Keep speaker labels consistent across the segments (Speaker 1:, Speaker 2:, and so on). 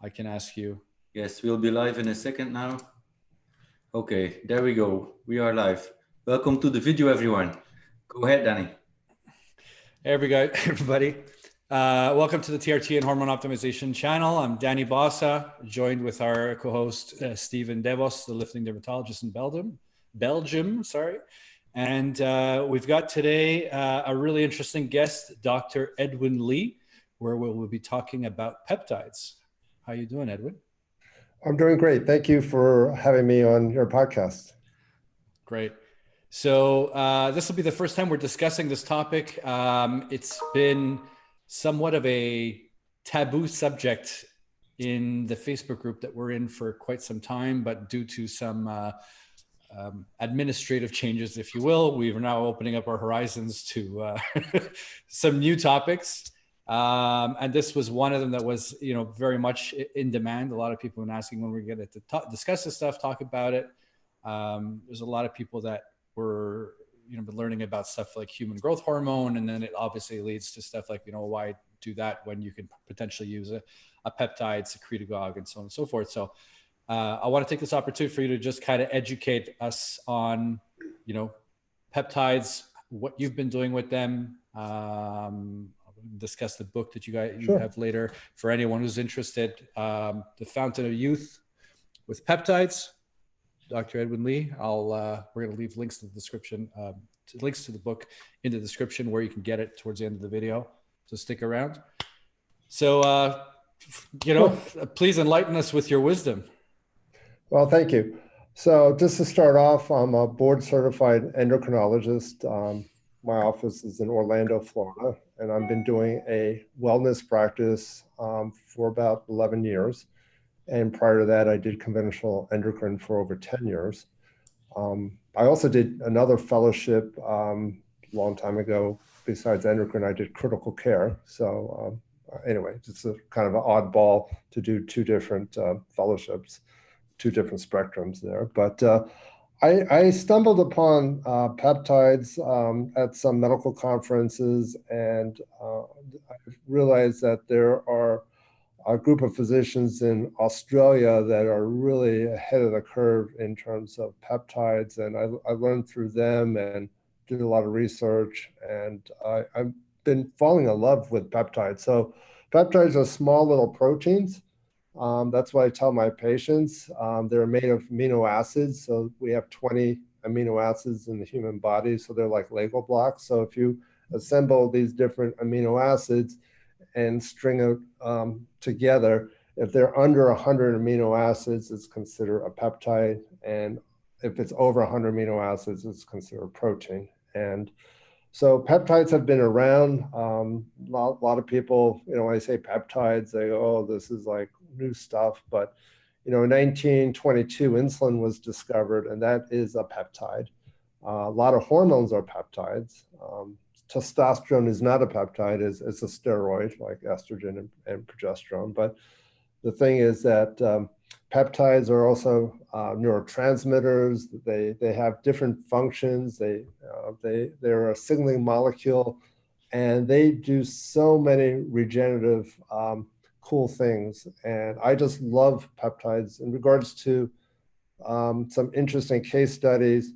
Speaker 1: I can ask you.
Speaker 2: Yes, we'll be live in a second now. Okay, there we go. We are live. Welcome to the video, everyone. Go ahead, Danny.
Speaker 1: Hey, everybody. Welcome to the TRT and Hormone Optimization channel. I'm Danny Bossa, joined with our co-host Stephen Devos, the lifting dermatologist in Belgium. And we've got today a really interesting guest, Dr. Edwin Lee, where we'll be talking about peptides. How you doing, Edwin?
Speaker 3: I'm doing great. Thank you for having me on your podcast.
Speaker 1: Great. So this will be the first time we're discussing this topic. It's been somewhat of a taboo subject in the Facebook group that we're in for quite some time, but due to some administrative changes, if you will, we are now opening up our horizons to some new topics. And this was one of them that was, very much in demand. A lot of people have been asking when we're going to discuss this stuff, talk about it. There's a lot of people that were, been learning about stuff like human growth hormone. And then it obviously leads to stuff like, why do that when you can potentially use a peptide, secretagogue, and so on and so forth. So I want to take this opportunity for you to just kind of educate us on, peptides, what you've been doing with them. Discuss the book that you have later for anyone who's interested. The Fountain of Youth with Peptides, Dr. Edwin Lee. We're going to leave links to the description, links to the book in the description where you can get it towards the end of the video. So stick around. So, please enlighten us with your wisdom.
Speaker 3: Well, thank you. So just to start off, I'm a board certified endocrinologist. My office is in Orlando, Florida, and I've been doing a wellness practice for about 11 years. And prior to that, I did conventional endocrine for over 10 years. I also did another fellowship a long time ago. Besides endocrine, I did critical care. So anyway, it's a kind of an oddball to do two different fellowships, two different spectrums there. But I stumbled upon peptides at some medical conferences, and I realized that there are a group of physicians in Australia that are really ahead of the curve in terms of peptides. And I learned through them and did a lot of research, and I've been falling in love with peptides. So peptides are small little proteins. That's what I tell my patients. They're made of amino acids. So we have 20 amino acids in the human body. So they're like Lego blocks. So if you assemble these different amino acids and string it together, if they're under 100 amino acids, it's considered a peptide. And if it's over 100 amino acids, it's considered a protein. And so peptides have been around. A lot of people, when I say peptides, they go, oh, this is like new stuff. But, in 1922, insulin was discovered, and that is a peptide. A lot of hormones are peptides. Testosterone is not a peptide, it's a steroid like estrogen and progesterone. But the thing is that peptides are also neurotransmitters. They have different functions. They're a signaling molecule, and they do so many regenerative cool things. And I just love peptides. In regards to some interesting case studies,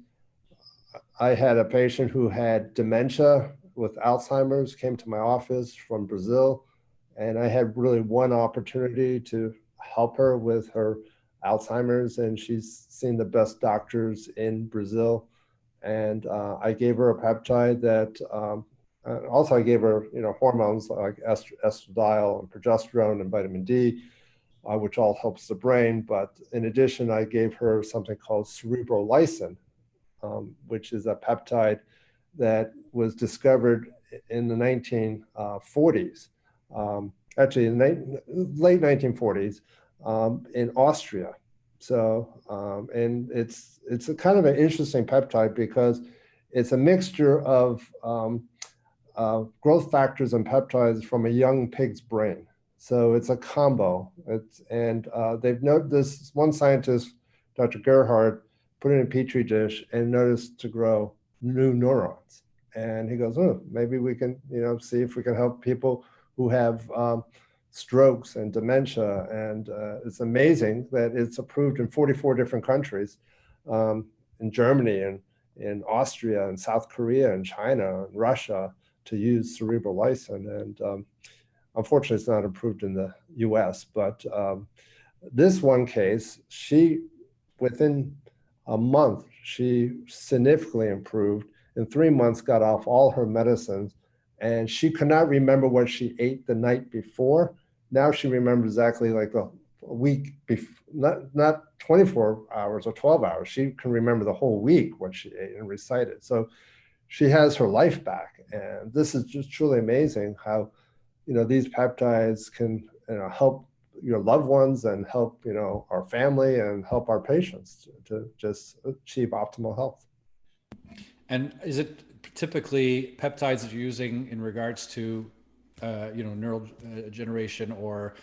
Speaker 3: I had a patient who had dementia with Alzheimer's, came to my office from Brazil, and I had really one opportunity to help her with her Alzheimer's, and she's seen the best doctors in Brazil. And I gave her a peptide that, also I gave her, hormones like estradiol and progesterone and vitamin D, which all helps the brain. But in addition, I gave her something called cerebrolysin, which is a peptide that was discovered in the 1940s, actually in the late 1940s in Austria. So, and it's a kind of an interesting peptide because it's a mixture of growth factors and peptides from a young pig's brain. So it's a combo. They've noted this, one scientist, Dr. Gerhardt, put it in a petri dish and noticed to grow new neurons. And he goes, oh, maybe we can, see if we can help people who have strokes and dementia. And it's amazing that it's approved in 44 different countries, in Germany and in Austria and South Korea and China and Russia, to use cerebral lysin. And unfortunately, it's not approved in the US, but this one case, within a month, she significantly improved. In 3 months, got off all her medicines, and she could not remember what she ate the night before. Now she remembers exactly like a week before, not 24 hours or 12 hours. She can remember the whole week what she ate and recite it. So she has her life back. And this is just truly amazing how, these peptides can, help your loved ones and help, our family and help our patients to just achieve optimal health.
Speaker 1: And is it typically peptides that you're using in regards to, neurodegeneration or,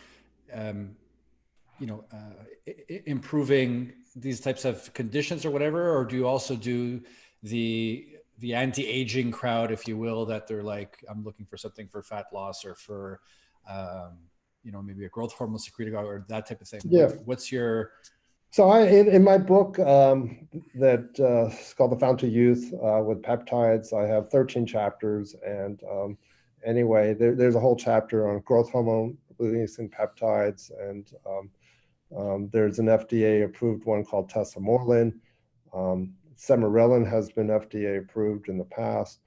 Speaker 1: improving these types of conditions or whatever? Or do you also do the anti-aging crowd, if you will, that they're like, I'm looking for something for fat loss or for, maybe a growth hormone secretagogue or that type of thing?
Speaker 3: Yeah.
Speaker 1: What's your...
Speaker 3: So in my book that is called The Fount of Youth with Peptides, I have 13 chapters. And anyway, there's a whole chapter on growth hormone releasing peptides. And there's an FDA approved one called Thymosin. Semirelin has been FDA approved in the past.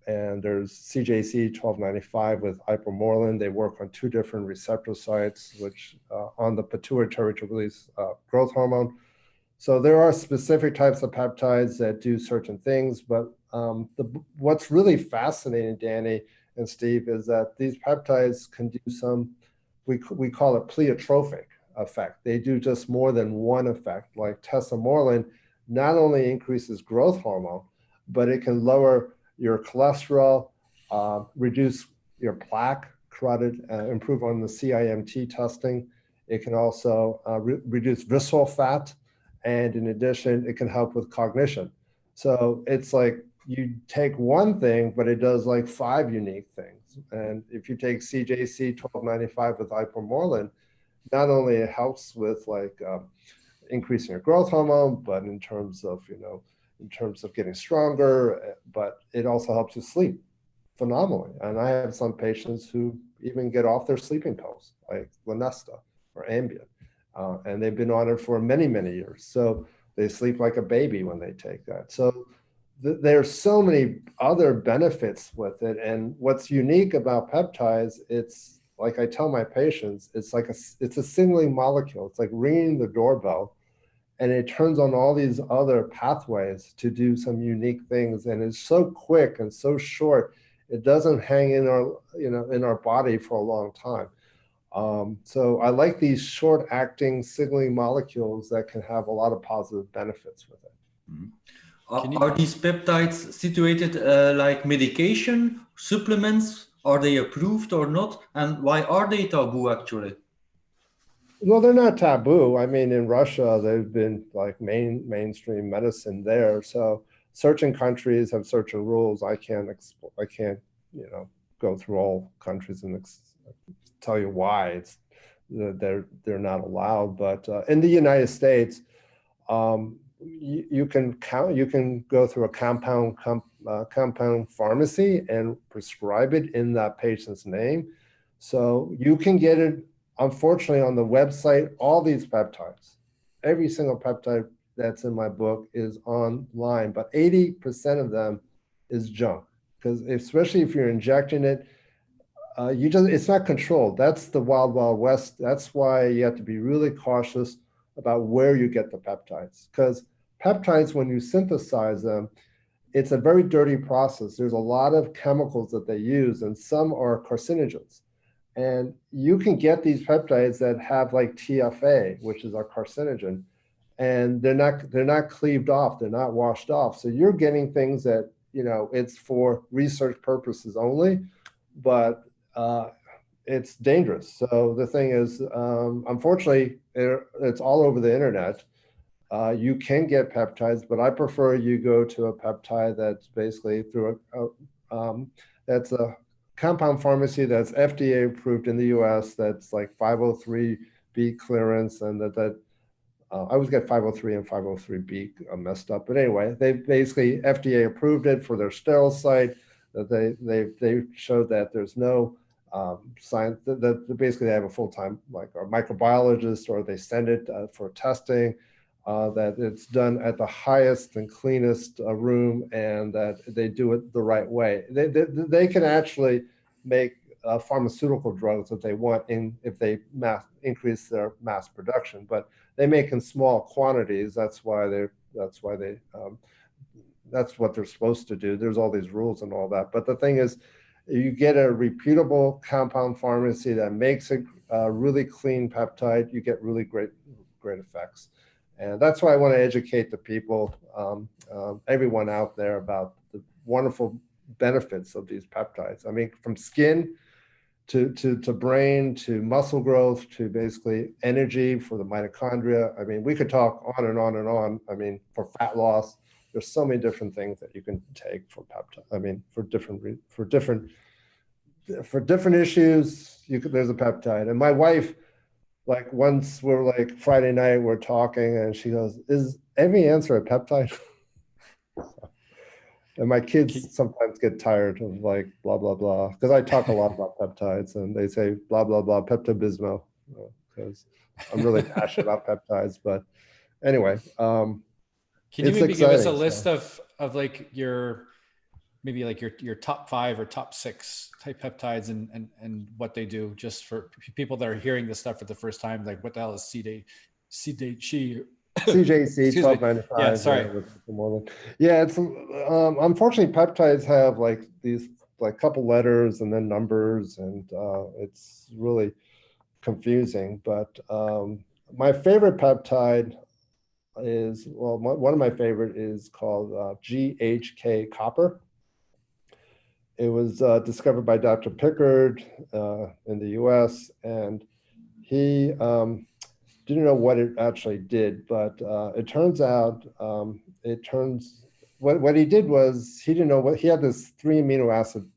Speaker 3: And there's CJC 1295 with ipamorelin. They work on 2 different receptor sites, which on the pituitary to release growth hormone. So there are specific types of peptides that do certain things. But what's really fascinating, Danny and Steve, is that these peptides can do some, we call it pleiotropic effect. They do just more than one effect. Like Thymosin not only increases growth hormone, but it can lower your cholesterol, reduce your plaque, carotid, improve on the CIMT testing. It can also reduce visceral fat. And in addition, it can help with cognition. So it's like you take one thing, but it does like 5 unique things. And if you take CJC 1295 with ipamorelin, not only it helps with like increasing your growth hormone, but in terms of, getting stronger, but it also helps you sleep phenomenally. And I have some patients who even get off their sleeping pills, like Lunesta or Ambien, and they've been on it for many, many years. So they sleep like a baby when they take that. So there's so many other benefits with it. And what's unique about peptides, it's like I tell my patients, it's a signaling molecule. It's like ringing the doorbell. And it turns on all these other pathways to do some unique things. And it's so quick and so short, it doesn't hang in our body for a long time. So I like these short-acting signaling molecules that can have a lot of positive benefits with it.
Speaker 2: Mm-hmm. Are these peptides situated like medication, supplements? Are they approved or not? And why are they taboo, actually?
Speaker 3: Well, they're not taboo. I mean, in Russia, they've been like mainstream medicine there. So certain countries have certain rules. I can't go through all countries and tell you why they're not allowed. But in the United States, you can go through a compound pharmacy and prescribe it in that patient's name. So you can get it. Unfortunately, on the website, all these peptides, every single peptide that's in my book is online, but 80% of them is junk. Because especially if you're injecting it, it's not controlled. That's the wild, wild west. That's why you have to be really cautious about where you get the peptides. Because peptides, when you synthesize them, it's a very dirty process. There's a lot of chemicals that they use, and some are carcinogens. And you can get these peptides that have like TFA, which is a carcinogen, and they're not cleaved off, they're not washed off. So you're getting things that, it's for research purposes only, but it's dangerous. So the thing is, unfortunately, it's all over the internet. You can get peptides, but I prefer you go to a peptide that's basically through that's a compound pharmacy that's FDA approved in the US, that's like 503B clearance, and I always get 503 and 503B messed up. But anyway, they basically FDA approved it for their sterile site. That they showed that there's no science that basically they have a full-time like a microbiologist, or they send it for testing. That it's done at the highest and cleanest room, and that they do it the right way. They can actually make pharmaceutical drugs if they want, if they increase their mass production, but they make in small quantities. That's what they're supposed to do. There's all these rules and all that. But the thing is, you get a reputable compound pharmacy that makes a really clean peptide, you get really great effects. And that's why I want to educate the people, everyone out there, about the wonderful benefits of these peptides. I mean, from skin to brain to muscle growth to basically energy for the mitochondria. I mean, we could talk on and on and on. I mean, for fat loss, there's so many different things that you can take for peptide. I mean, for different issues, there's a peptide. And my wife, like once we're like Friday night, we're talking, and she goes, "Is every answer a peptide?" And my kids sometimes get tired of like blah blah blah, because I talk a lot about peptides, and they say blah blah blah Pepto-Bismol, because I'm really passionate about peptides. But anyway,
Speaker 1: can you maybe give us a list of like maybe like your top 5 or top 6 type peptides and what they do, just for people that are hearing this stuff for the first time? Like, what the hell is CJC?
Speaker 3: CJC 1295.
Speaker 1: Yeah, sorry.
Speaker 3: Yeah, it's unfortunately peptides have like these like couple letters and then numbers, and it's really confusing. But my favorite peptide is, well, one of my favorite is called GHK-Copper. It was discovered by Dr. Pickard in the US, and he didn't know what it actually did, but it turns out what he did was, he didn't know what, he had this 3 amino acid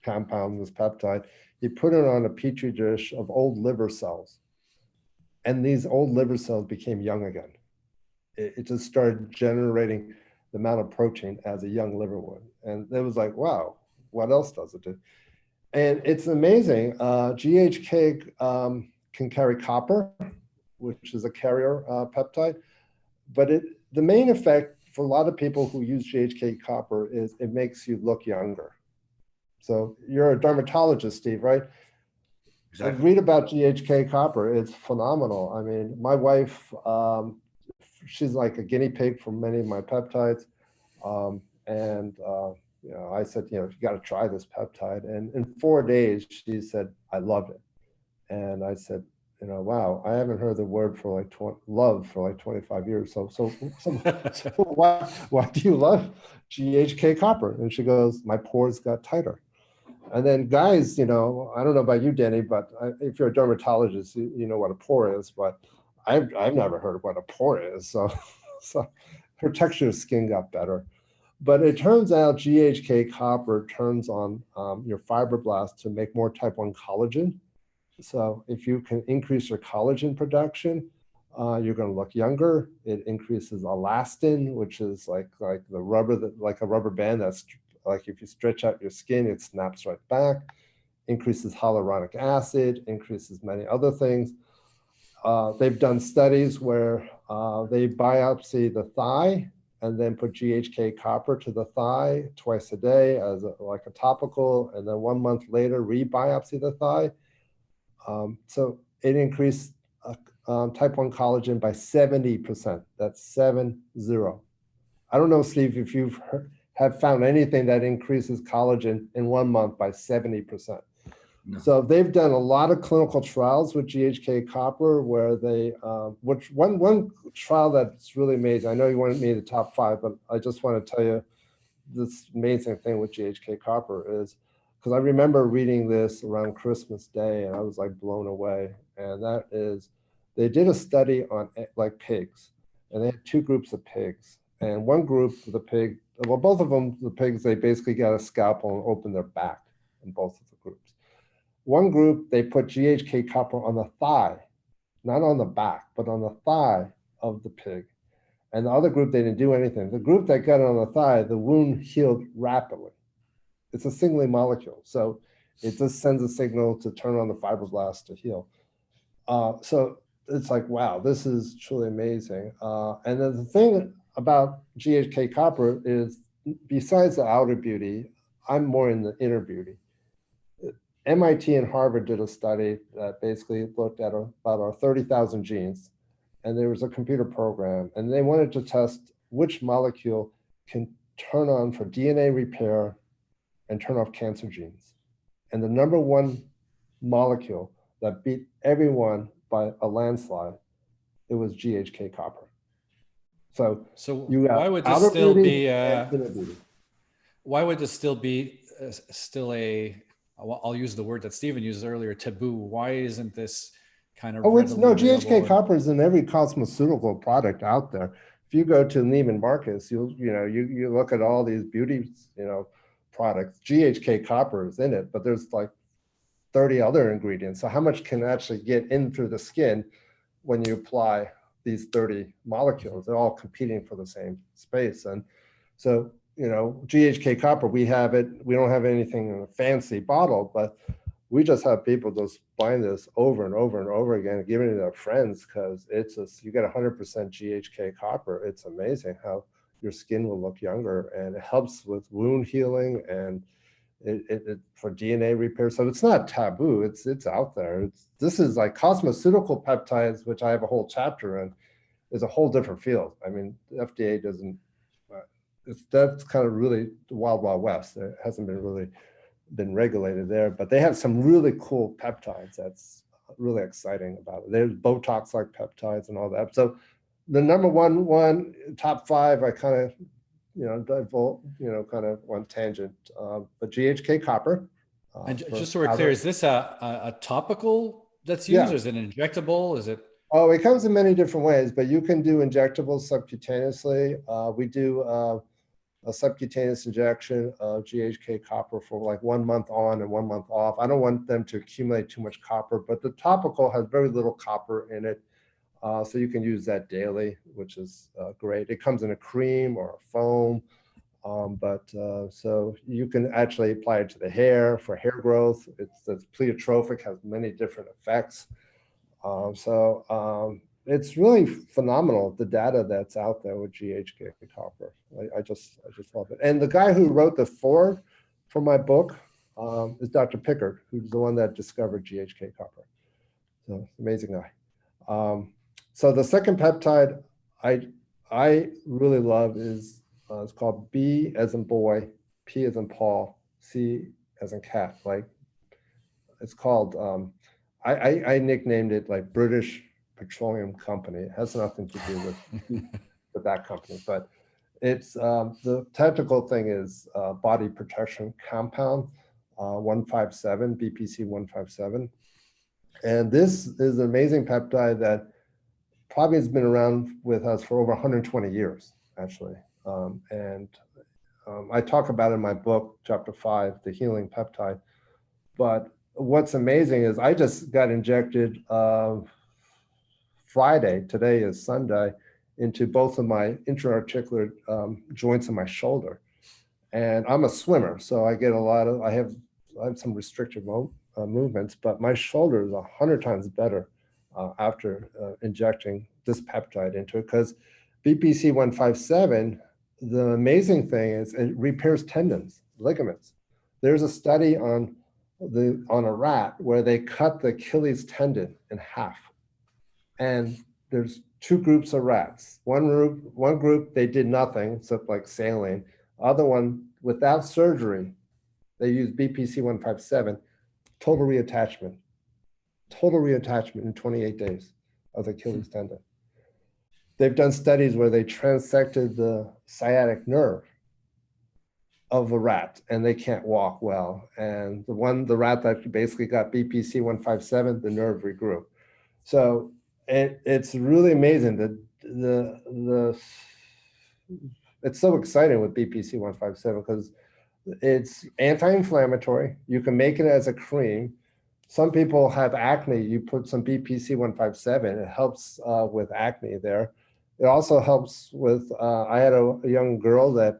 Speaker 3: compound, this peptide. He put it on a petri dish of old liver cells, and these old liver cells became young again. It just started generating the amount of protein as a young liver would. And it was like, wow, what else does it do? And it's amazing. GHK can carry copper, which is a carrier peptide. But the main effect for a lot of people who use GHK copper is it makes you look younger. So you're a dermatologist, Steve, right? Exactly. Read about GHK copper. It's phenomenal. I mean, my wife, she's like a guinea pig for many of my peptides. You know, I said, you got to try this peptide. And in 4 days, she said, I love it. And I said, wow, I haven't heard the word for like love for like 25 years. So why do you love GHK copper? And she goes, my pores got tighter. And then guys, I don't know about you, Danny, but if you're a dermatologist, you know what a pore is, but I've never heard of what a pore is. So her texture of skin got better. But it turns out GHK copper turns on your fibroblasts to make more type 1 collagen. So if you can increase your collagen production, you're going to look younger. It increases elastin, which is like the rubber, like a rubber band that's like if you stretch out your skin, it snaps right back. Increases hyaluronic acid, increases many other things. They've done studies where they biopsy the thigh and then put GHK copper to the thigh twice a day as like a topical, and then 1 month later re-biopsy the thigh. So it increased type 1 collagen by 70%. That's 70. I don't know, Steve, if you've have found anything that increases collagen in 1 month by 70%. No. So they've done a lot of clinical trials with GHK copper where they, which one trial that's really amazing. I know you wanted me to top 5, but I just want to tell you this amazing thing with GHK copper is, because I remember reading this around Christmas Day and I was like blown away. And that is, they did a study on like pigs, and they had 2 groups of pigs. And one group, the pig, well, both of them, the pigs, they basically got a scalpel and opened their back in both of the One group, they put GHK copper on the thigh, not on the back, but on the thigh of the pig. And the other group, they didn't do anything. The group that got it on the thigh, the wound healed rapidly. It's a single molecule. So it just sends a signal to turn on the fibroblasts to heal. So it's like, wow, this is truly amazing. And then the thing about GHK copper is, besides the outer beauty, I'm more in the inner beauty. MIT and Harvard did a study that basically looked at about our 30,000 genes, and there was a computer program, and they wanted to test which molecule can turn on for DNA repair and turn off cancer genes. And the number one molecule that beat everyone by a landslide, it was GHK copper. So you
Speaker 1: why would this still be still a, I'll use the word that Stephen used earlier, taboo? Why isn't this kind of
Speaker 3: GHK copper is in every cosmeceutical product out there. If you go to Neiman Marcus, you look at all these beauty products, GHK copper is in it, but there's like 30 other ingredients. So how much can actually get in through the skin when you apply these 30 molecules? They're all competing for the same space. And so, GHK copper, we have it. We don't have anything in a fancy bottle, but we just have people just buying this over and over and over again and giving it to their friends, because it's just, you get 100% GHK copper. It's amazing how your skin will look younger, and it helps with wound healing and it for DNA repair. So it's not taboo. It's out there. This is like cosmeceutical peptides, which I have a whole chapter in, is a whole different field. I mean, the FDA doesn't. That's kind of really the wild, wild west. It hasn't been regulated there, but they have some really cool peptides. That's really exciting about it. There's Botox-like peptides and all that. So the number one top five, I kind of kind of one tangent, but GHK copper.
Speaker 1: And just so we're clear, is this a topical that's used, or is it injectable? Is it?
Speaker 3: Oh, it comes in many different ways, but you can do injectables subcutaneously. We do a subcutaneous injection of GHK copper for like 1 month on and 1 month off. I don't want them to accumulate too much copper, but the topical has very little copper in it. So you can use that daily, which is great. It comes in a cream or a foam, so you can actually apply it to the hair for hair growth. It's pleiotropic, has many different effects. It's really phenomenal, the data that's out there with GHK copper. I just love it. And the guy who wrote the foreword for my book is Dr. Pickard, who's the one that discovered GHK copper. So amazing guy. So the second peptide I really love is it's called B as in boy, P as in Paul, C as in cat. Like it's called. I nicknamed it like British Petroleum Company. It has nothing to do with that company, but it's the technical thing is body protection compound 157, BPC 157. And this is an amazing peptide that probably has been around with us for over 120 years, actually. I talk about it in my book, chapter 5, The Healing Peptide. But what's amazing is I just got injected Friday, today is Sunday, into both of my intra-articular joints in my shoulder. And I'm a swimmer, so I get I have some restricted movements, but my shoulder is 100 times better after injecting this peptide into it, because BPC 157, the amazing thing is it repairs tendons, ligaments. There's a study on a rat where they cut the Achilles tendon in half. And there's two groups of rats. One group, they did nothing except like saline. Other one, without surgery, they used BPC 157, total reattachment in 28 days of the Achilles tendon. They've done studies where they transected the sciatic nerve of a rat and they can't walk well. And the rat that basically got BPC 157, the nerve regrew. So it's really amazing that it's so exciting with BPC 157 because it's anti-inflammatory. You can make it as a cream. some people have acne. You put some BPC 157. It helps with acne there. It also helps with, I had a young girl that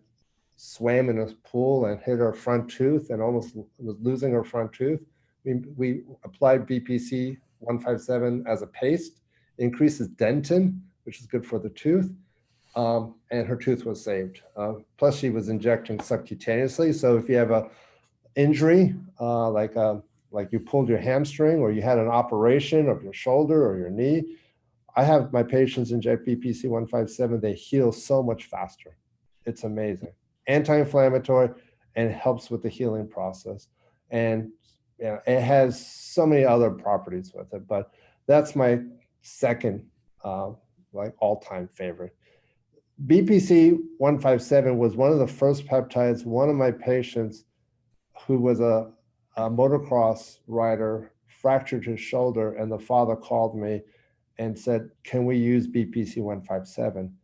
Speaker 3: swam in a pool and hit her front tooth and almost was losing her front tooth. We applied BPC 157 as a paste, increases dentin, which is good for the tooth, and her tooth was saved. Plus, she was injecting subcutaneously. So if you have a injury, like you pulled your hamstring or you had an operation of your shoulder or your knee, I have my patients inject BPC 157. They heal so much faster. It's amazing. Anti-inflammatory, and it helps with the healing process. And it has so many other properties with it, but that's my second like all-time favorite. BPC 157 was one of the first peptides. One of my patients who was a motocross rider fractured his shoulder, and the father called me and said, can we use BPC 157?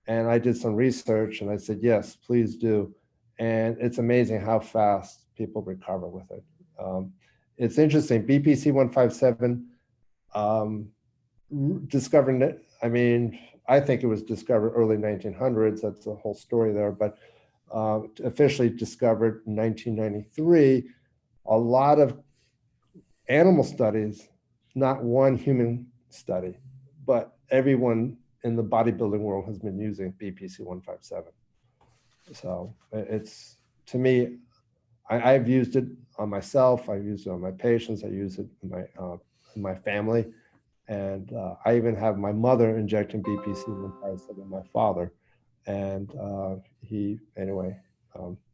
Speaker 3: And I did some research and I said, yes, please do. And it's amazing how fast people recover with it. It's interesting, BPC 157 discovered, I mean, I think it was discovered early 1900s. That's the whole story there, but officially discovered in 1993. A lot of animal studies, not one human study, but everyone in the bodybuilding world has been using BPC 157. So it's, to me, I've used it on myself. I've used it on my patients. I use it in my family. And I even have my mother injecting BPC 157, my father. And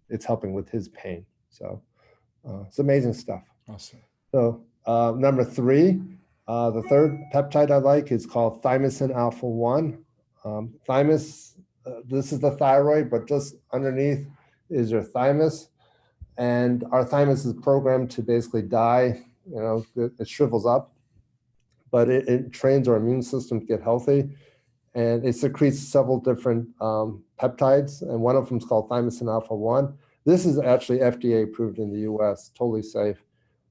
Speaker 3: it's helping with his pain. So it's amazing stuff.
Speaker 1: Awesome.
Speaker 3: So number 3, the third peptide I like is called Thymosin alpha 1. Thymus, this is the thyroid, but just underneath is your thymus. And our thymus is programmed to basically die. You know, it shrivels up, but it trains our immune system to get healthy. And it secretes several different peptides, and one of them is called Thymosin alpha 1. This is actually FDA approved in the US, totally safe.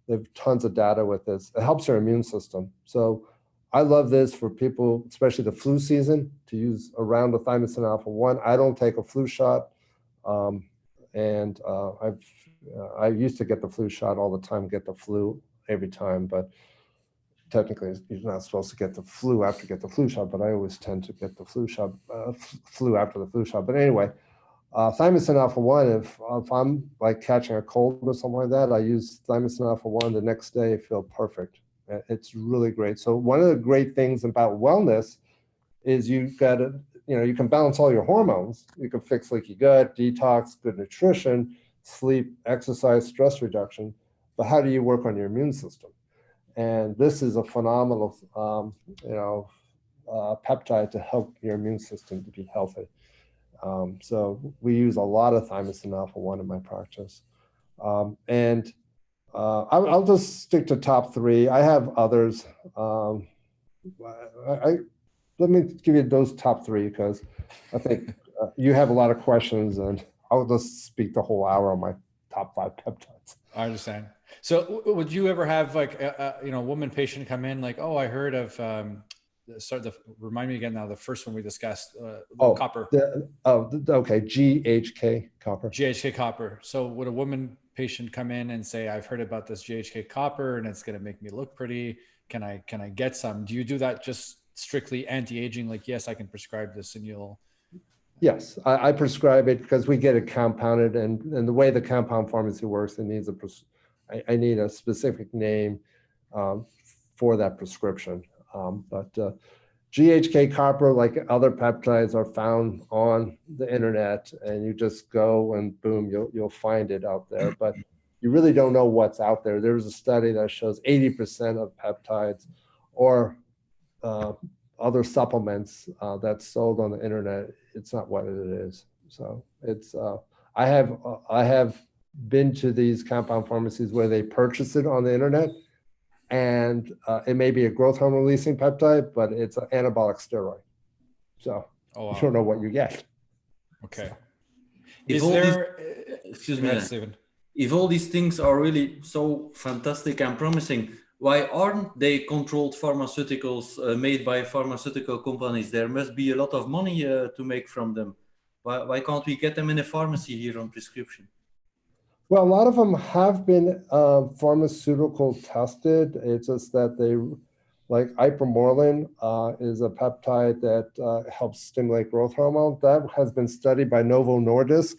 Speaker 3: They have tons of data with this. It helps your immune system. So I love this for people, especially the flu season, to use around the Thymosin alpha 1. I don't take a flu shot. I used to get the flu shot all the time, get the flu every time, but technically you're not supposed to get the flu after you get the flu shot, but I always tend to get the flu shot, flu after the flu shot. But anyway, Thymosin alpha 1, if I'm like catching a cold or something like that, I use Thymosin alpha 1 the next day, I feel perfect. It's really great. So one of the great things about wellness is you've got to, you can balance all your hormones. You can fix leaky gut, detox, good nutrition, sleep, exercise, stress reduction. But how do you work on your immune system? And this is a phenomenal, peptide to help your immune system to be healthy. So we use a lot of Thymosin alpha 1 in my practice. I'll just stick to top 3. I have others. Let me give you those top 3 because I think you have a lot of questions, and I'll just speak the whole hour on my top 5 peptides.
Speaker 1: I understand. So would you ever have like a woman patient come in like, oh, I heard of remind me again now, the first one we discussed, copper.
Speaker 3: Okay, GHK copper.
Speaker 1: GHK copper. So would a woman patient come in and say, I've heard about this GHK copper and it's going to make me look pretty. Can I get some? Do you do that just strictly anti-aging? Like, yes, I can prescribe this and you'll.
Speaker 3: Yes, I prescribe it because we get it compounded, and the way the compound pharmacy works, it needs I need a specific name for that prescription. But GHK copper, like other peptides, are found on the internet, and you just go and boom, you'll find it out there. But you really don't know what's out there. There's a study that shows 80% of peptides or other supplements that's sold on the internet, it's not what it is. So it's I have been to these compound pharmacies where they purchase it on the internet, and it may be a growth hormone releasing peptide, but it's an anabolic steroid. So you don't know what you get.
Speaker 1: Okay.
Speaker 2: Excuse me, Stephen. If all these things are really so fantastic and promising, why aren't they controlled pharmaceuticals made by pharmaceutical companies? There must be a lot of money to make from them. Why can't we get them in a pharmacy here on prescription?
Speaker 3: Well, a lot of them have been pharmaceutical tested. It's just that they, like ipamorelin is a peptide that helps stimulate growth hormone. That has been studied by Novo Nordisk,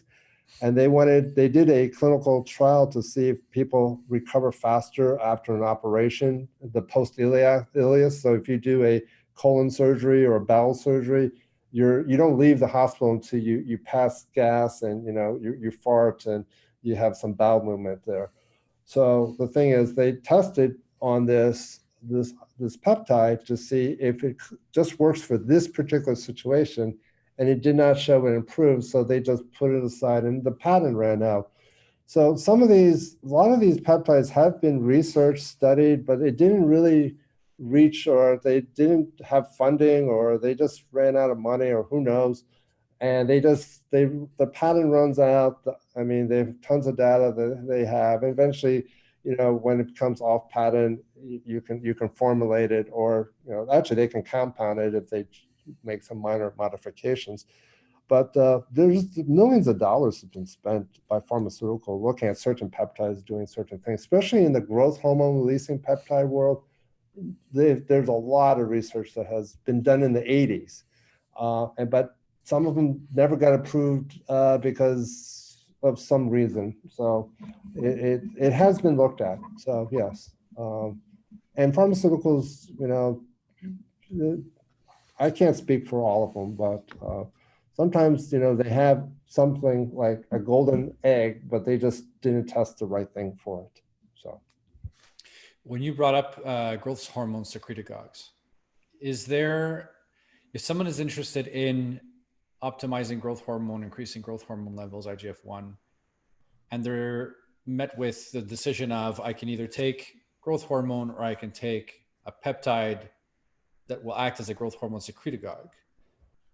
Speaker 3: and they did a clinical trial to see if people recover faster after an operation, the post-ileus. So if you do a colon surgery or a bowel surgery, you don't leave the hospital until you pass gas and you fart and you have some bowel movement there. So the thing is, they tested on this peptide to see if it just works for this particular situation, and it did not show it improved. So they just put it aside, and the patent ran out. So a lot of these peptides have been researched, studied, but it didn't really reach, or they didn't have funding, or they just ran out of money, or who knows. And the patent runs out. I mean, they have tons of data that they have. Eventually, when it comes off patent, you can formulate it, or actually they can compound it if they make some minor modifications. But there's millions of dollars have been spent by pharmaceutical looking at certain peptides doing certain things, especially in the growth hormone releasing peptide world. There's a lot of research that has been done in the 80s, but some of them never got approved because of some reason. So it has been looked at. So yes, and pharmaceuticals, I can't speak for all of them, but sometimes they have something like a golden egg, but they just didn't test the right thing for it. So
Speaker 1: when you brought up growth hormone secretagogues, if someone is interested in optimizing growth hormone, increasing growth hormone levels, IGF-1, and they're met with the decision of, I can either take growth hormone or I can take a peptide that will act as a growth hormone secretagogue.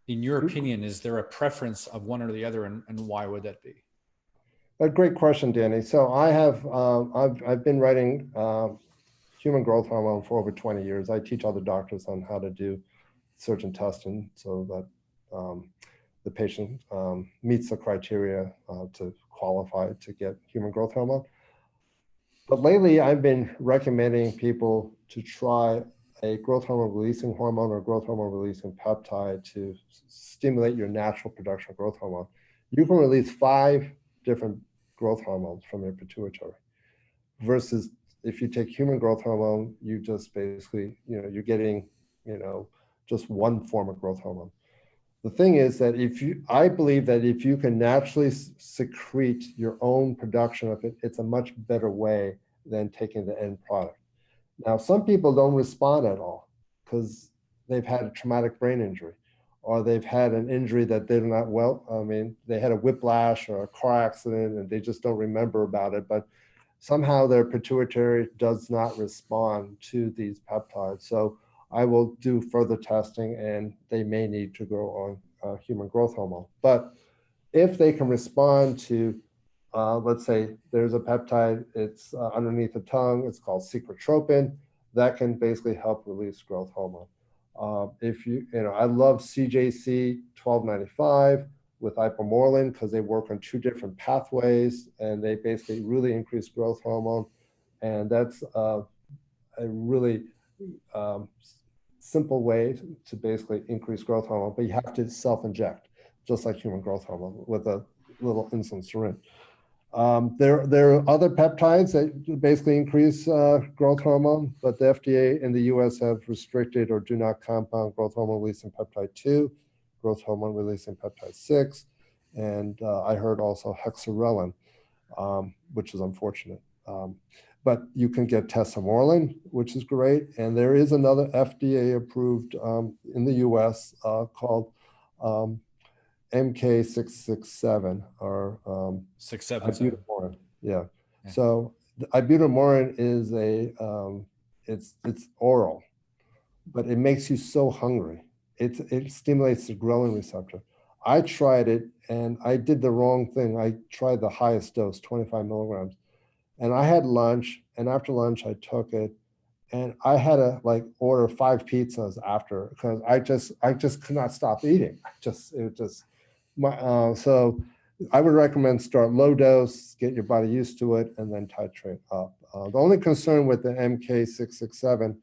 Speaker 1: In your opinion, is there a preference of one or the other, and why would that be?
Speaker 3: A great question, Danny. So I've been writing human growth hormone for over 20 years. I teach other doctors on how to do certain testing so that the patient meets the criteria to qualify to get human growth hormone. But lately, I've been recommending people to try a growth hormone releasing hormone or growth hormone releasing peptide to stimulate your natural production of growth hormone. You can release 5 different growth hormones from your pituitary, versus if you take human growth hormone, you just basically, you're getting, just one form of growth hormone. The thing is that I believe that if you can naturally secrete your own production of it, it's a much better way than taking the end product. Now, some people don't respond at all because they've had a traumatic brain injury, or they've had an injury that they're not well. I mean, they had a whiplash or a car accident and they just don't remember about it, but somehow their pituitary does not respond to these peptides. So I will do further testing, and they may need to go on human growth hormone. But if they can respond to, let's say there's a peptide, it's underneath the tongue, it's called secretropin, that can basically help release growth hormone. I love CJC 1295 with ipamorelin because they work on 2 different pathways, and they basically really increase growth hormone. And that's a really simple way to basically increase growth hormone, but you have to self-inject, just like human growth hormone with a little insulin syringe. There are other peptides that basically increase growth hormone, but the FDA in the US have restricted or do not compound growth hormone releasing peptide 2, growth hormone releasing peptide 6, and I heard also hexarelin, which is unfortunate. But you can get tesamorelin, which is great. And there is another FDA approved in the US called MK667 or
Speaker 1: 677.
Speaker 3: ibutamoren. Yeah. So the ibutamoren is it's oral, but it makes you so hungry. It stimulates the ghrelin receptor. I tried it and I did the wrong thing. I tried the highest dose, 25 milligrams. And I had lunch, and after lunch I took it, and I had to like order 5 pizzas after, because I just could not stop eating. So I would recommend start low dose, get your body used to it, and then titrate up. The only concern with the MK667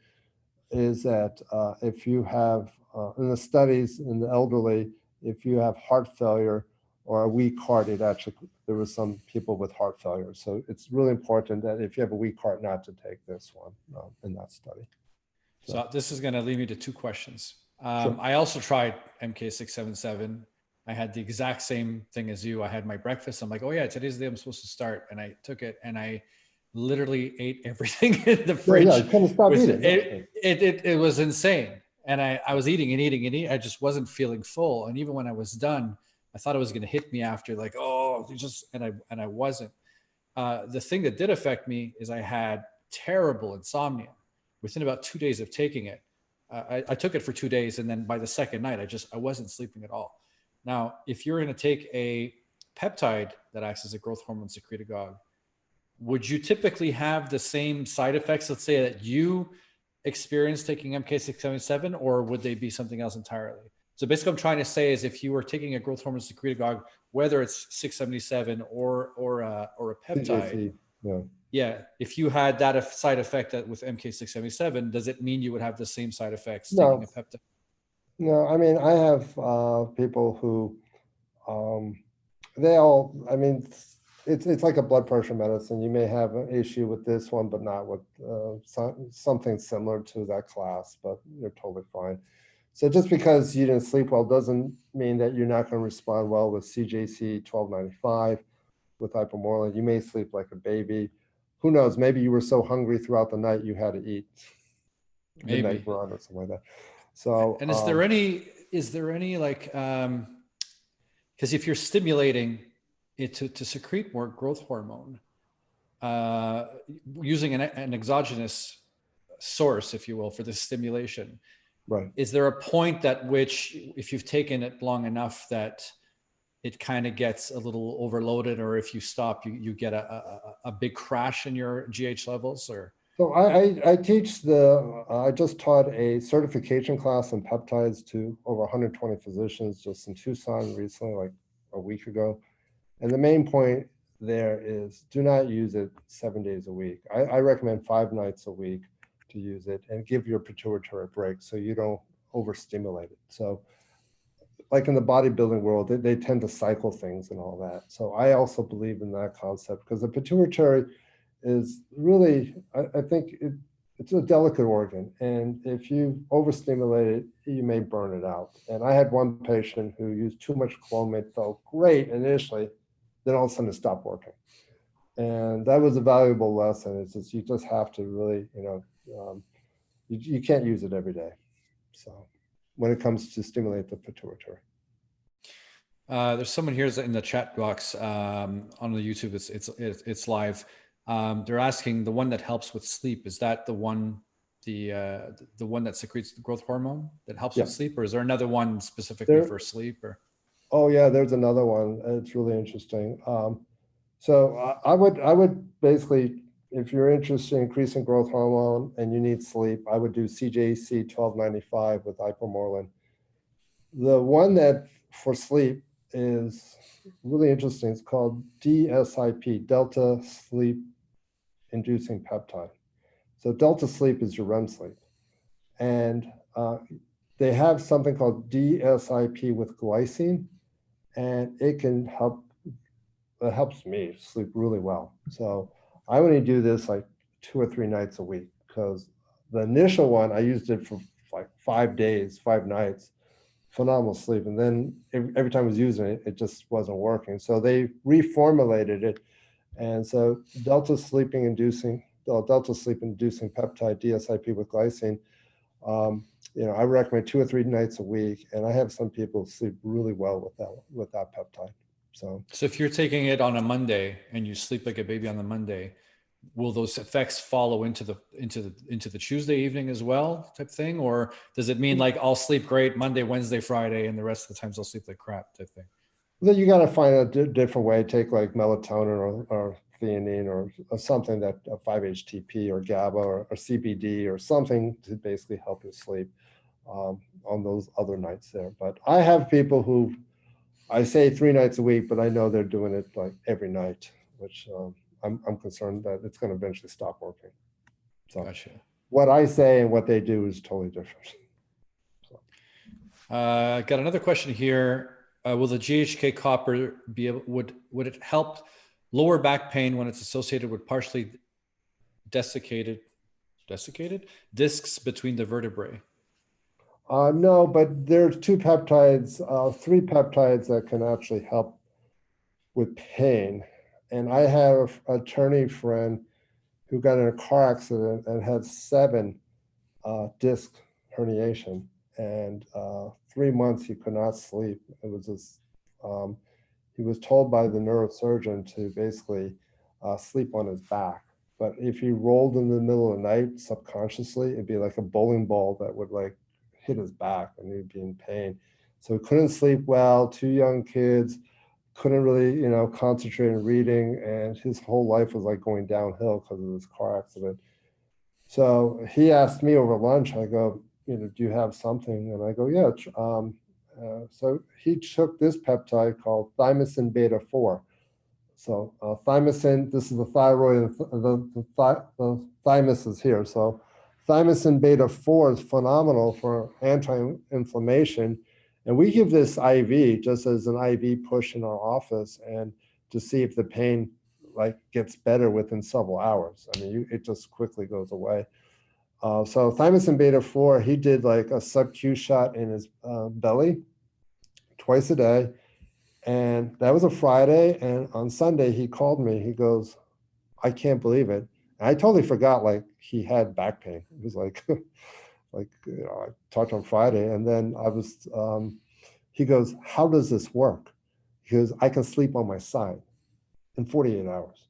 Speaker 3: is that if you have, in the studies in the elderly, if you have heart failure or a weak heart, there was some people with heart failure. So it's really important that if you have a weak heart, not to take this one in that study.
Speaker 1: So this is going to lead me to 2 questions.
Speaker 3: Sure.
Speaker 1: I also tried MK677. I had the exact same thing as you. I had my breakfast. I'm like, oh yeah, today's the day I'm supposed to start. And I took it and I literally ate everything in the fridge.
Speaker 3: Yeah, you couldn't stop eating.
Speaker 1: It was insane. And I was eating and eating and eating. I just wasn't feeling full. And even when I was done, I thought it was going to hit me after, like, oh, and I wasn't. The thing that did affect me is I had terrible insomnia within about 2 days of taking it. I took it for 2 days. And then by the second night, I wasn't sleeping at all. Now, if you're going to take a peptide that acts as a growth hormone secretagogue, would you typically have the same side effects, let's say, that you experienced taking MK677, or would they be something else entirely? So basically what I'm trying to say is, if you were taking a growth hormone secretagogue, whether it's 677 or a peptide, if you had that side effect with MK677, does it mean you would have the same side effects taking a peptide?
Speaker 3: No, I mean, I have people who, it's like a blood pressure medicine. You may have an issue with this one, but not with something similar to that class, but you're totally fine. So just because you didn't sleep well doesn't mean that you're not going to respond well with CJC-1295, with hypomorelin. You may sleep like a baby. Who knows? Maybe you were so hungry throughout the night you had to eat midnight run or something like that. So,
Speaker 1: and is there any like, because if you're stimulating it to secrete more growth hormone, using an exogenous source, if you will, for this stimulation,
Speaker 3: right?
Speaker 1: Is there a point at which, if you've taken it long enough, that it kind of gets a little overloaded, or if you stop, you get a big crash in your GH levels? Or
Speaker 3: so I teach I just taught a certification class in peptides to over 120 physicians just in Tucson recently, like a week ago. And the main point there is, do not use it 7 days a week. I recommend 5 nights a week to use it, and give your pituitary a break so you don't overstimulate it. So like in the bodybuilding world, they tend to cycle things and all that. So I also believe in that concept, because the pituitary is really, I think it's a delicate organ. And if you overstimulate it, you may burn it out. And I had one patient who used too much clomid, felt great initially, then all of a sudden it stopped working. And that was a valuable lesson. It's just, you just have to really, you can't use it every day. So when it comes to stimulate the pituitary.
Speaker 1: There's someone here in the chat box on the YouTube. It's live. They're asking, the one that helps with sleep, is that the one that secretes the growth hormone that helps with sleep, or is there another one specifically for sleep? Or
Speaker 3: oh yeah, there's another one. It's really interesting. So I would basically, if you're interested in increasing growth hormone and you need sleep, I would do CJC-1295 with hypomorelin. The one that for sleep is really interesting. It's called DSIP, Delta Sleep Inducing Peptide. So Delta sleep is your REM sleep. And they have something called DSIP with glycine, and it can help. It helps me sleep really well. So I only do this like 2 or 3 nights a week, because the initial one, I used it for like 5 days, 5 nights, phenomenal sleep. And then every time I was using it, it just wasn't working. So they reformulated it. And so delta sleep inducing peptide, DSIP with glycine, I recommend 2 or 3 nights a week. And I have some people sleep really well with that peptide. So
Speaker 1: if you're taking it on a Monday and you sleep like a baby on the Monday, will those effects follow into the Tuesday evening as well, type thing? Or does it mean like I'll sleep great Monday, Wednesday, Friday, and the rest of the times I'll sleep like crap, type thing?
Speaker 3: Then you got to find a different way. Take like melatonin or theanine or something that 5-HTP or GABA or CBD or something to basically help you sleep on those other nights there. But I have people who, I say 3 nights a week, but I know they're doing it like every night, which I'm concerned that it's going to eventually stop working. So
Speaker 1: Gotcha.
Speaker 3: what I say and what they do is totally different. So.
Speaker 1: Got another question here. Will the GHK copper be able, would it help lower back pain when it's associated with partially desiccated discs between the vertebrae?
Speaker 3: No, but there's 2 peptides, 3 peptides that can actually help with pain. And I have an attorney friend who got in a car accident and had 7 disc herniation, and 3 months he could not sleep. It was just, he was told by the neurosurgeon to basically sleep on his back. But if he rolled in the middle of the night subconsciously, it'd be like a bowling ball that would like hit his back and he'd be in pain. So he couldn't sleep well, 2 young kids, couldn't really, concentrate on reading, and his whole life was like going downhill because of this car accident. So he asked me over lunch, I go, do you have something? And I go, yeah. So he took this peptide called Thymosin beta 4. So thymosin, this is the thyroid, the thymus is here. So thymosin beta 4 is phenomenal for anti-inflammation. And we give this IV just as an IV push in our office and to see if the pain like gets better within several hours. I mean, it just quickly goes away. So thymosin beta 4, he did like a sub-Q shot in his belly twice a day. And that was a Friday. And on Sunday, he called me. He goes, I can't believe it. And I totally forgot like he had back pain. It was like, I talked on Friday. And then he goes, how does this work? He goes, I can sleep on my side in 48 hours.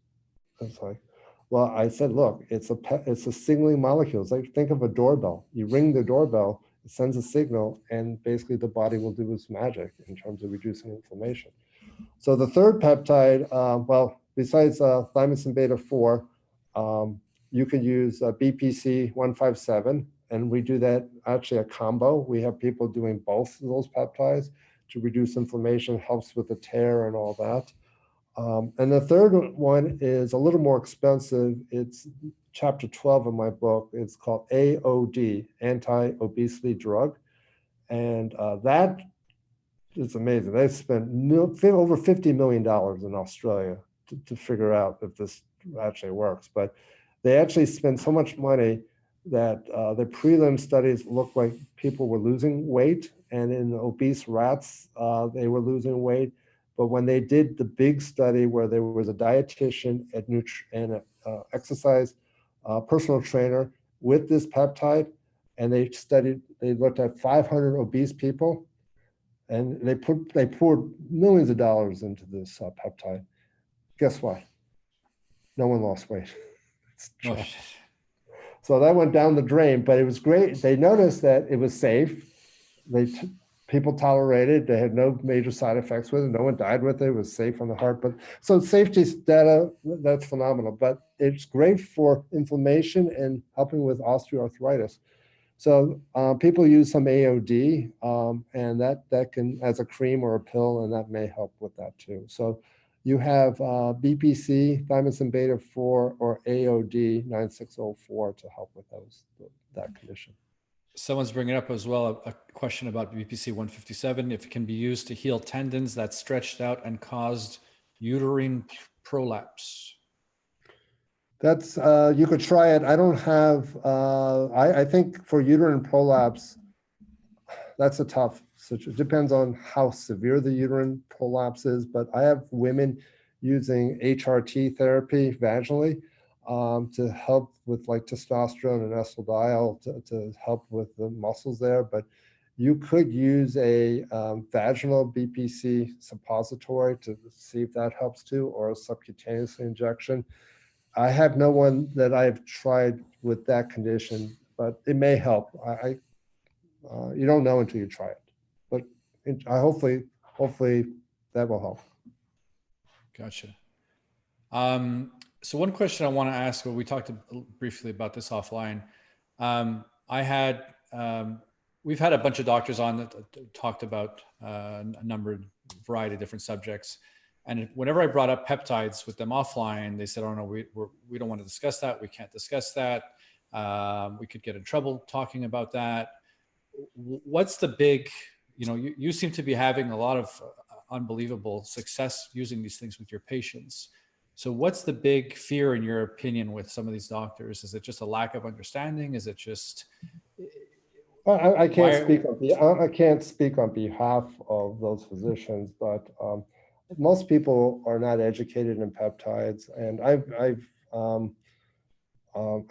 Speaker 3: It's like, well, I said, look, it's a signaling molecule. It's like, think of a doorbell. You ring the doorbell, it sends a signal, and basically the body will do its magic in terms of reducing inflammation. So the third peptide, besides thymosin beta 4, you can use BPC 157, and we do that actually a combo. We have people doing both of those peptides to reduce inflammation, helps with the tear and all that. And the third one is a little more expensive. It's chapter 12 of my book. It's called AOD, anti-obesity drug. And that is amazing. They've spent over $50 million in Australia to figure out if this actually works. But they actually spend so much money that the prelim studies looked like people were losing weight. And in obese rats, they were losing weight. But when they did the big study where there was a dietitian and an exercise personal trainer with this peptide, and they looked at 500 obese people, and they poured millions of dollars into this peptide. Guess what? No one lost weight.
Speaker 1: Oh,
Speaker 3: so that went down the drain, but it was great. They noticed that it was safe. People tolerated. They had no major side effects with it. No one died with it. It was safe on the heart. But so safety data, that's phenomenal. But it's great for inflammation and helping with osteoarthritis. So people use some AOD, and that can, as a cream or a pill, and that may help with that too. So you have BPC, thymosin beta 4, or AOD 9604 to help with that condition.
Speaker 1: Someone's bringing up as well a question about BPC 157, if it can be used to heal tendons that stretched out and caused uterine prolapse.
Speaker 3: That's, you could try it. I don't have, I think for uterine prolapse, that's a tough situation. It depends on how severe the uterine prolapse is, but I have women using HRT therapy vaginally to help with like testosterone and estradiol to help with the muscles there. But you could use a vaginal BPC suppository to see if that helps too, or a subcutaneous injection. I have no one that I've tried with that condition, but it may help. You don't know until you try it, but hopefully that will help.
Speaker 1: Gotcha. So one question I want to ask, well, we talked briefly about this offline. I had, we've had a bunch of doctors on that talked about a variety of different subjects. And whenever I brought up peptides with them offline, they said, oh no, we don't want to discuss that. We can't discuss that. We could get in trouble talking about that. What's the big, you seem to be having a lot of unbelievable success using these things with your patients. So what's the big fear in your opinion with some of these doctors? Is it just a lack of understanding? Is it just...
Speaker 3: I can't speak on behalf of those physicians, but most people are not educated in peptides, and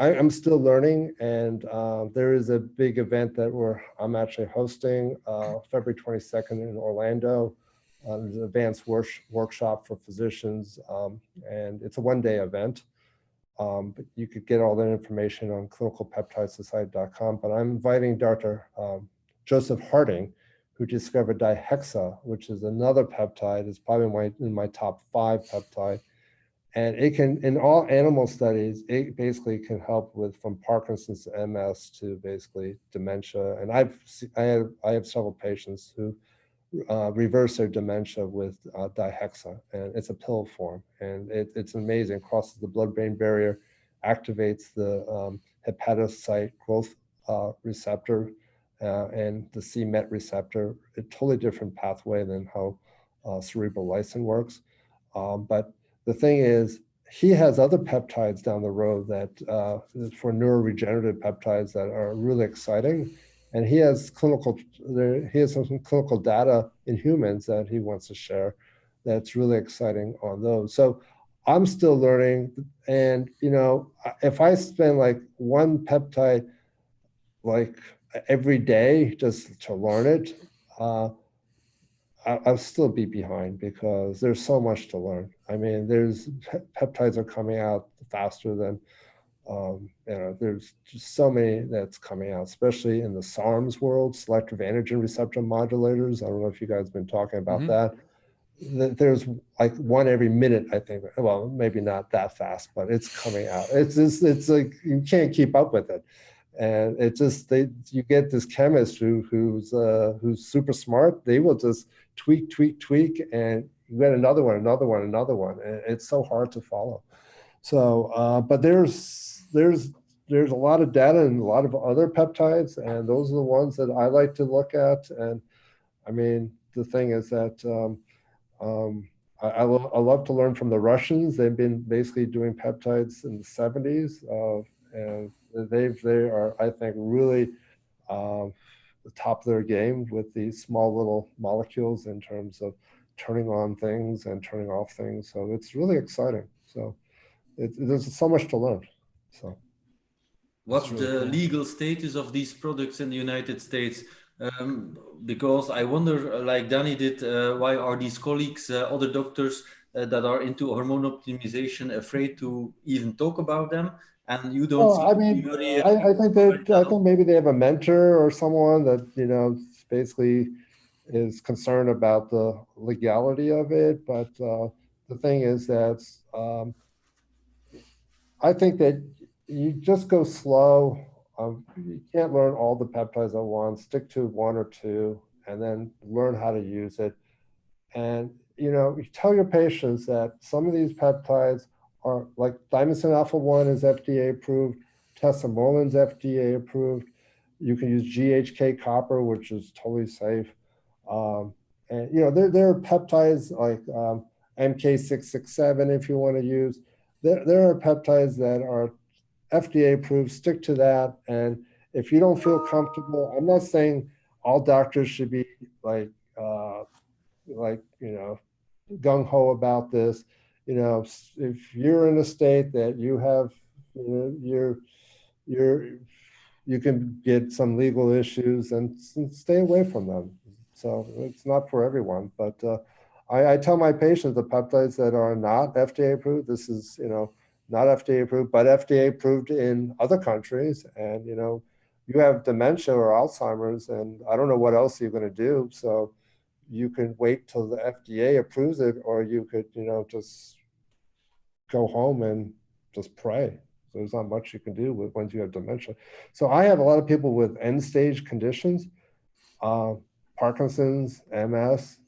Speaker 3: I'm still learning, and there is a big event that I'm actually hosting February 22nd in Orlando. There's an advanced workshop for physicians, and it's a one-day event. But you could get all that information on clinicalpeptidesociety.com. But I'm inviting Dr. Joseph Harding, who discovered dihexa, which is another peptide. It's probably in my top 5 peptide. And it can, in all animal studies, it basically can help from Parkinson's to MS to basically dementia. And I have several patients who reverse their dementia with dihexa, and it's a pill form, and it's amazing. It crosses the blood-brain barrier, activates the hepatocyte growth receptor and the c-Met receptor, a totally different pathway than how cerebral lysine works. But the thing is, he has other peptides down the road that for neuroregenerative peptides that are really exciting. And he has some clinical data in humans that he wants to share that's really exciting on those. So I'm still learning. And, if I spend like one peptide, like every day just to learn it, I'll still be behind because there's so much to learn. I mean, peptides are coming out faster than, there's just so many that's coming out, especially in the SARMs world, selective androgen receptor modulators. I don't know if you guys have been talking about that. There's like one every minute, I think. Well, maybe not that fast, but it's coming out. It's like you can't keep up with it. And it just, you get this chemist who's super smart. They will just tweak, and you get another one. And it's so hard to follow. So, but there's a lot of data and a lot of other peptides, and those are the ones that I like to look at. And I mean, the thing is that I love to learn from the Russians. They've been basically doing peptides in the 70s, and they are, I think, really the top of their game with these small little molecules in terms of turning on things and turning off things. So it's really exciting. So there's so much to learn. So
Speaker 2: what's the legal status of these products in the United States? Because I wonder, like Danny did, why are these colleagues, other doctors that are into hormone optimization, afraid to even talk about them? And you don't see.
Speaker 3: I mean, I think maybe they have a mentor or someone that basically is concerned about the legality of it. But the thing is that I think that you just go slow. You can't learn all the peptides at once. Stick to one or two, and then learn how to use it. And you tell your patients that some of these peptides are like Thymosin alpha-1 is FDA approved, tesamorlin's FDA approved. You can use GHK copper, which is totally safe. And there are peptides like MK667 if you want to use. There are peptides that are FDA approved. Stick to that. And if you don't feel comfortable, I'm not saying all doctors should be like gung ho about this. If you're in a state that you have, you can get some legal issues and stay away from them. So it's not for everyone, but I tell my patients the peptides that are not FDA approved, this is, not FDA approved, but FDA approved in other countries. And, you have dementia or Alzheimer's, and I don't know what else you're going to do. So you can wait till the FDA approves it, or you could, just go home and just pray. So there's not much you can do with once you have dementia. So I have a lot of people with end stage conditions, Parkinson's, MS,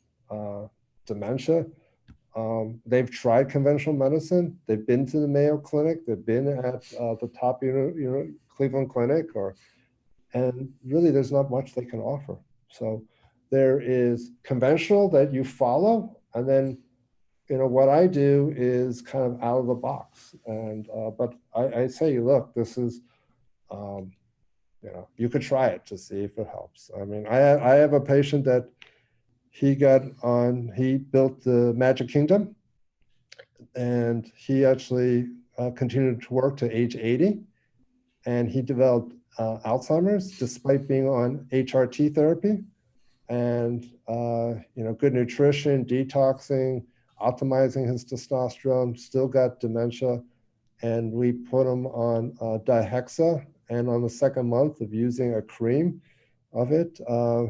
Speaker 3: dementia. They've tried conventional medicine. They've been to the Mayo Clinic. They've been at the top, Cleveland Clinic, and really there's not much they can offer. So there is conventional that you follow, and then what I do is kind of out of the box. And but I say, look, this is you could try it to see if it helps. I mean, I have a patient that he built the Magic Kingdom, and he actually continued to work to age 80, and he developed Alzheimer's despite being on HRT therapy, and good nutrition, detoxing, optimizing his testosterone, still got dementia, and we put him on dihexa, and on the second month of using a cream of it,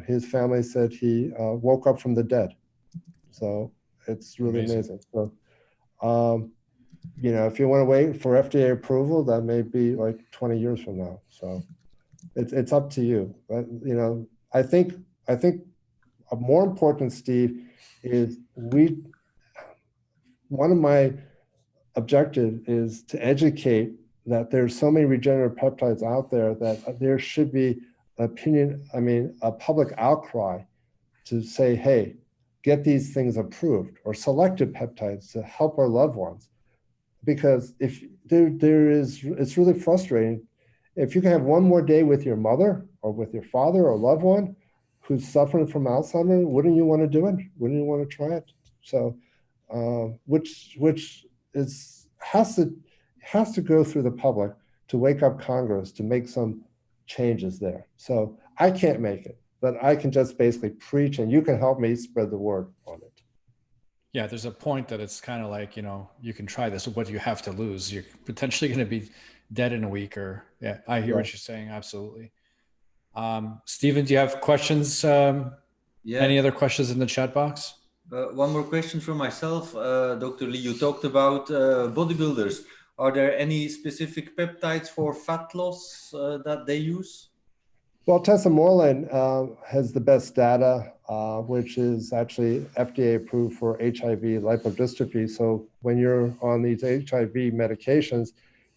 Speaker 3: his family said he woke up from the dead. So it's really amazing. So, if you want to wait for FDA approval, that may be like 20 years from now. So it's up to you. But, I think more important, Steve, is one of my objectives is to educate that there's so many regenerative peptides out there that there should be a public outcry to say, hey, get these things approved, or selective peptides to help our loved ones. Because if it's really frustrating. If you can have one more day with your mother or with your father or loved one who's suffering from Alzheimer's, wouldn't you want to do it? Wouldn't you want to try it? So, which has to go through the public to wake up Congress to make some changes there. So I can't make it, but I can just basically preach, and you can help me spread the word on it.
Speaker 1: Yeah, there's a point that it's kind of like, you can try this. What do you have to lose? You're potentially going to be dead in a week, or I hear what you're saying. Absolutely. Stephen, do you have questions? Any other questions in the chat box?
Speaker 2: One more question from myself. Dr. Lee, you talked about bodybuilders. Are there any specific peptides for fat loss that they use?
Speaker 3: Well, tesamorelin has the best data, which is actually FDA approved for HIV lipodystrophy. So when you're on these HIV medications,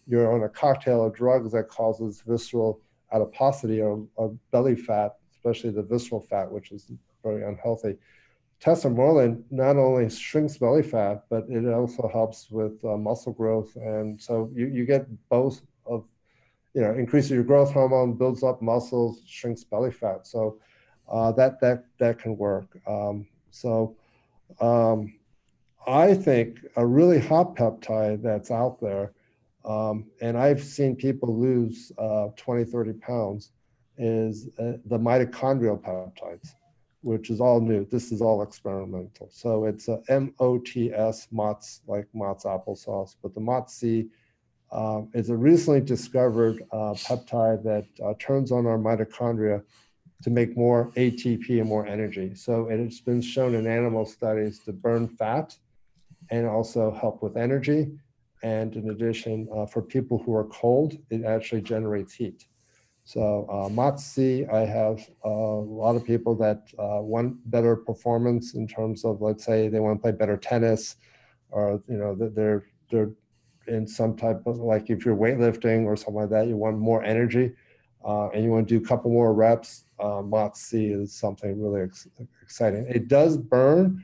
Speaker 3: you're on a cocktail of drugs that causes visceral adiposity or belly fat, especially the visceral fat, which is very unhealthy. Tesamorelin not only shrinks belly fat, but it also helps with muscle growth. And so you get both of, increases your growth hormone, builds up muscles, shrinks belly fat. So that can work. I think a really hot peptide that's out there, and I've seen people lose 20, 30 pounds, is the mitochondrial peptides, which is all new. This is all experimental. So it's a MOTS, MOTS, like Mott's applesauce, but the MOTS-C is a recently discovered peptide that turns on our mitochondria to make more ATP and more energy. So it's been shown in animal studies to burn fat and also help with energy. And in addition, for people who are cold, it actually generates heat. So MOTS-C, I have a lot of people that want better performance in terms of, let's say, they want to play better tennis, or they're in some type of, like if you're weightlifting or something like that, you want more energy, and you want to do a couple more reps. MOTS-C is something really exciting. It does burn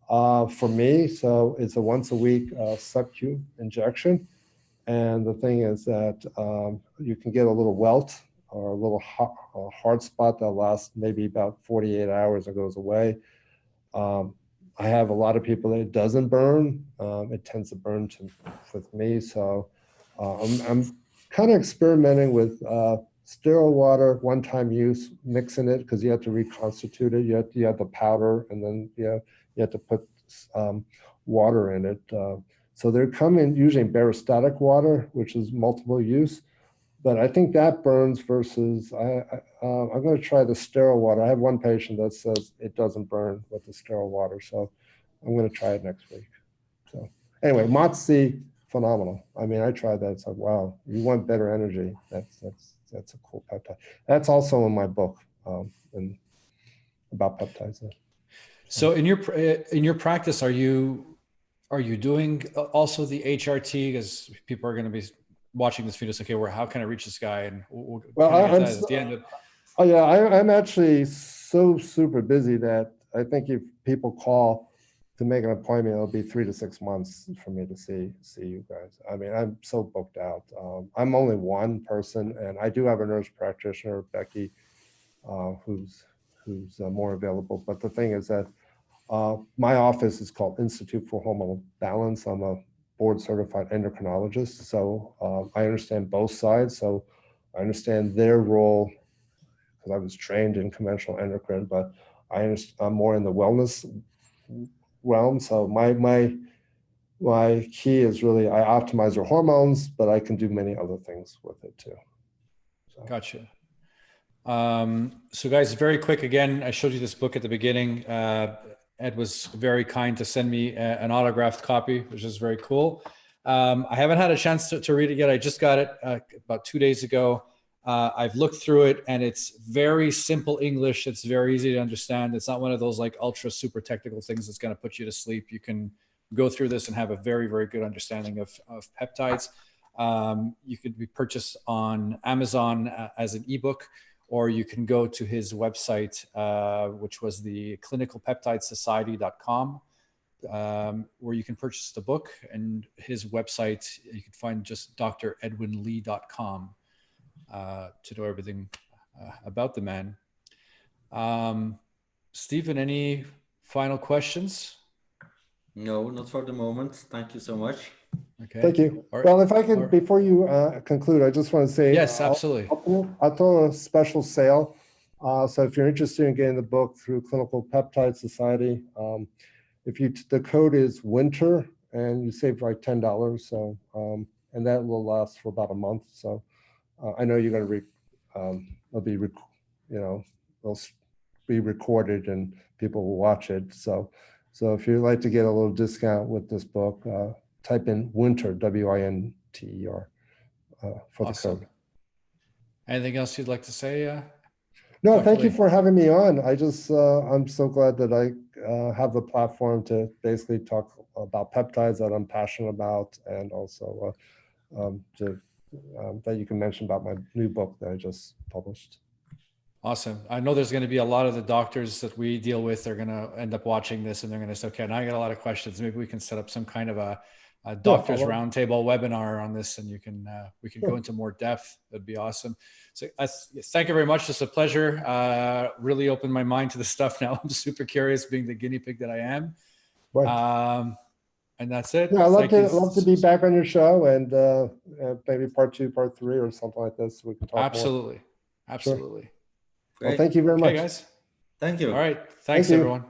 Speaker 3: for me, so it's a once a week sub-Q injection. And the thing is that you can get a little welt or a little hard spot that lasts maybe about 48 hours and goes away. I have a lot of people that it doesn't burn. It tends to burn with me. So I'm kind of experimenting with sterile water, one-time use, mixing it, because you have to reconstitute it. You have the powder, and then you have to put water in it. So they're coming usually in barostatic water, which is multiple use. But I think that burns versus, I'm going to try the sterile water. I have one patient that says it doesn't burn with the sterile water. So I'm going to try it next week. So anyway, MOTS-C phenomenal. I mean, I tried that. It's like, wow, you want better energy. That's a cool peptide. That's also in my book and about peptides.
Speaker 1: So in your practice, are you doing also the HRT? Because people are going to be watching this video. Okay, how can I reach this guy? And we'll
Speaker 3: I'm
Speaker 1: at the end of.
Speaker 3: Oh yeah, I'm actually so super busy that I think if people call to make an appointment, it'll be 3 to 6 months for me to see you guys. I mean, I'm so booked out. I'm only one person, and I do have a nurse practitioner, Becky, who's more available. But the thing is that my office is called Institute for Hormonal Balance. I'm a board certified endocrinologist, so I understand both sides. So I understand their role because I was trained in conventional endocrine, but I'm more in the wellness realm. So my key is really I optimize your hormones, but I can do many other things with it too. So.
Speaker 1: Gotcha. So guys, very quick again, I showed you this book at the beginning. Ed was very kind to send me an autographed copy, which is very cool. I haven't had a chance to read it yet. I just got it about 2 days ago. I've looked through it and it's very simple English. It's very easy to understand. It's not one of those like ultra super technical things that's going to put you to sleep. You can go through this and have a very, very good understanding of peptides. You could be purchased on Amazon as an ebook, or you can go to his website, which was the clinicalpeptidesociety.com, where you can purchase the book, and his website, you can find just dredwinlee.com to know everything about the man. Stephen, any final questions?
Speaker 2: No, not for the moment. Thank you so much.
Speaker 3: Okay. Thank you. Right. Well, if I could, before you conclude, I just want to say,
Speaker 1: yes, absolutely.
Speaker 3: I'll throw a special sale. So if you're interested in getting the book through Clinical Peptide Society, the code is winter, and you save like $10. So, and that will last for about a month. So, I know you're going to it'll be recorded and people will watch it. So if you'd like to get a little discount with this book, type in winter, WINTER, for
Speaker 1: awesome.
Speaker 3: the code.
Speaker 1: Anything else you'd like to say?
Speaker 3: No, thank you for having me on. I'm so glad that I have the platform to basically talk about peptides that I'm passionate about, and also that you can mention about my new book that I just published.
Speaker 1: Awesome. I know there's going to be a lot of the doctors that we deal with are going to end up watching this, and they're going to say, okay, now I got a lot of questions. Maybe we can set up some kind of a doctor's roundtable webinar on this, and we can go into more depth. That'd be awesome. So thank you very much. It's a pleasure. Really opened my mind to the stuff now. I'm super curious, being the guinea pig that I am. Right. And that's it.
Speaker 3: Yeah, I'd love to be back on your show, and maybe part 2, part 3, or something like this. We can talk
Speaker 1: Absolutely.
Speaker 3: More.
Speaker 1: Absolutely.
Speaker 3: Sure. Well, thank you very much.
Speaker 1: Guys.
Speaker 2: Thank you.
Speaker 1: All right. Thanks, everyone.